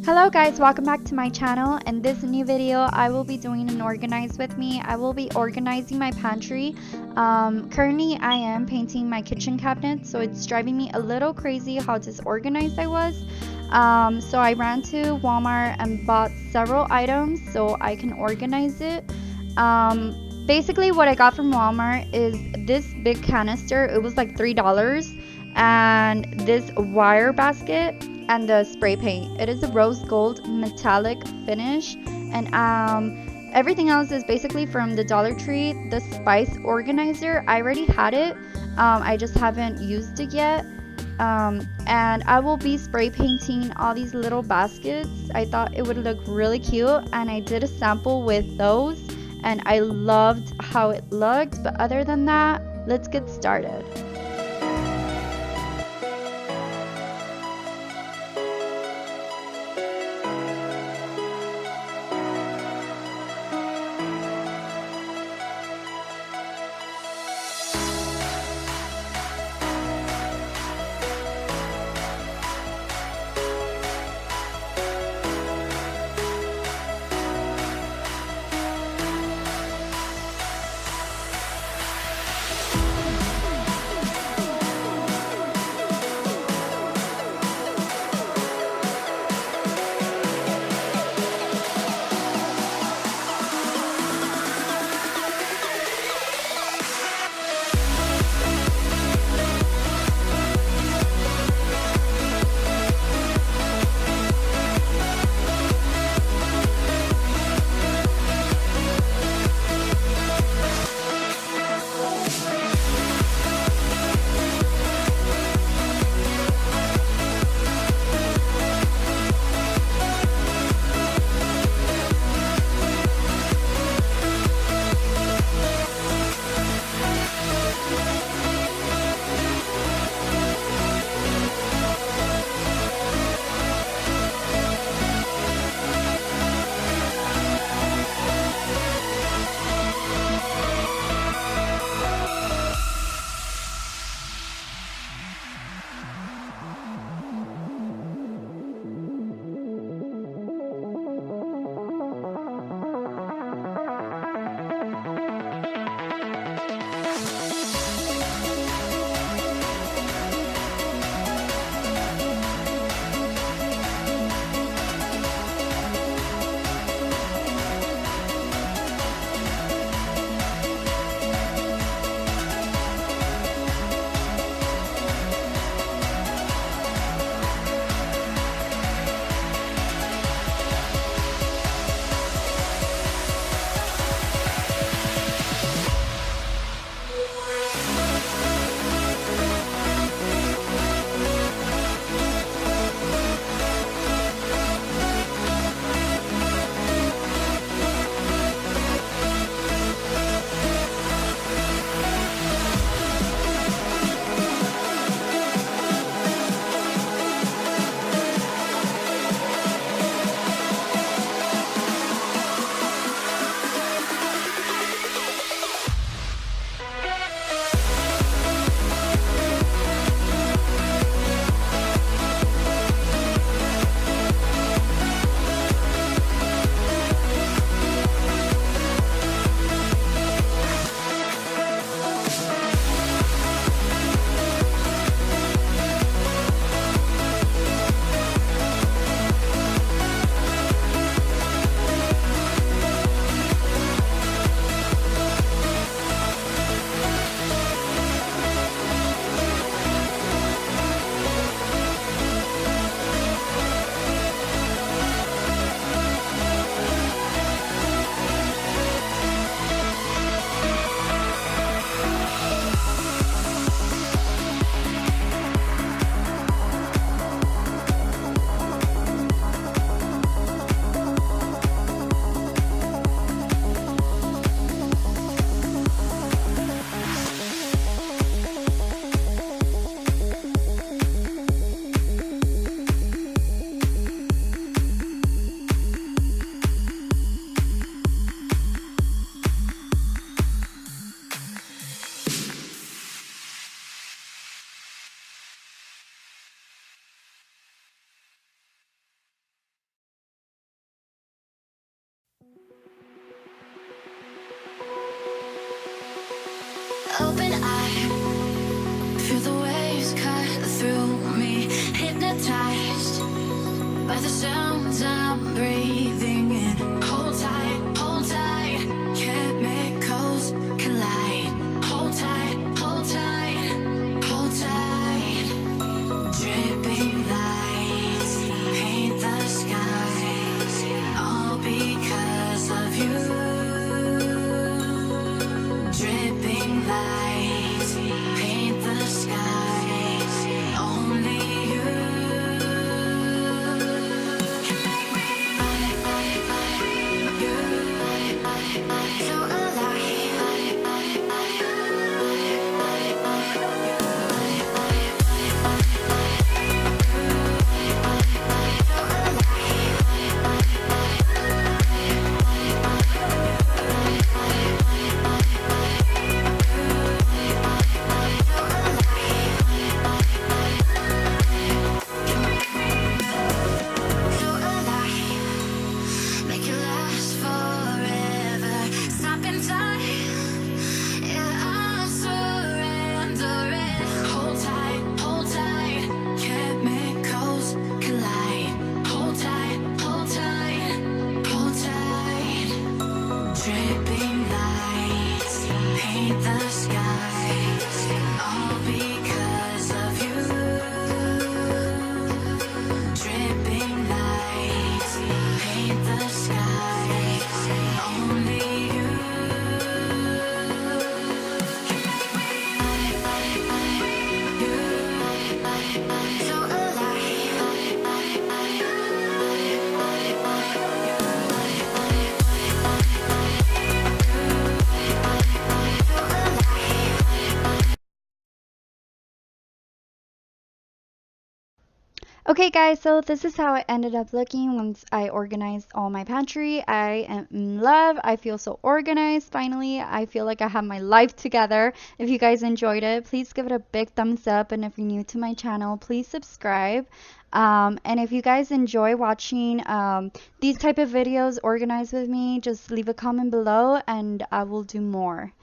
Hello guys, welcome back to my channel. In this new video, I will be doing an organize with me. I will be organizing my pantry. Currently, I am painting my kitchen cabinet, so it's driving me a little crazy how disorganized I was. So I ran to Walmart and bought several items so I can organize it. Basically, what I got from Walmart is this big canister. It was like $3, and this wire basket and the spray paint. It is a rose gold metallic finish, and everything else is basically from the Dollar Tree. The spice organizer, I already had it. I just haven't used it yet. And I will be spray painting all these little baskets. I thought it would look really cute, and I did a sample with those, and I loved how it looked. But other than that, let's get started. are the sounds I'm breathing in. Hold tight, chemicals collide. Hold tight, hold tight, hold tight. Dripping lights paint the skies, all because of you. Dripping lights paint the skies, only you can make me feel alive. Feel alive. Make it last forever. Stop in time. Yeah, I'm surrendering. Hold tight, chemicals collide. Hold tight, hold tight, hold tight. Dripping lights paint the skies, all because of you. Dripping lights paint the skies, only you can make me feel alive. Okay guys, so this is how it ended up looking once I organized all my pantry. I am in love. I feel so organized finally. I feel like I have my life together. If you guys enjoyed it, please give it a big thumbs up, and if you're new to my channel, please subscribe. And if you guys enjoy watching these type of videos organized with me, just leave a comment below and I will do more.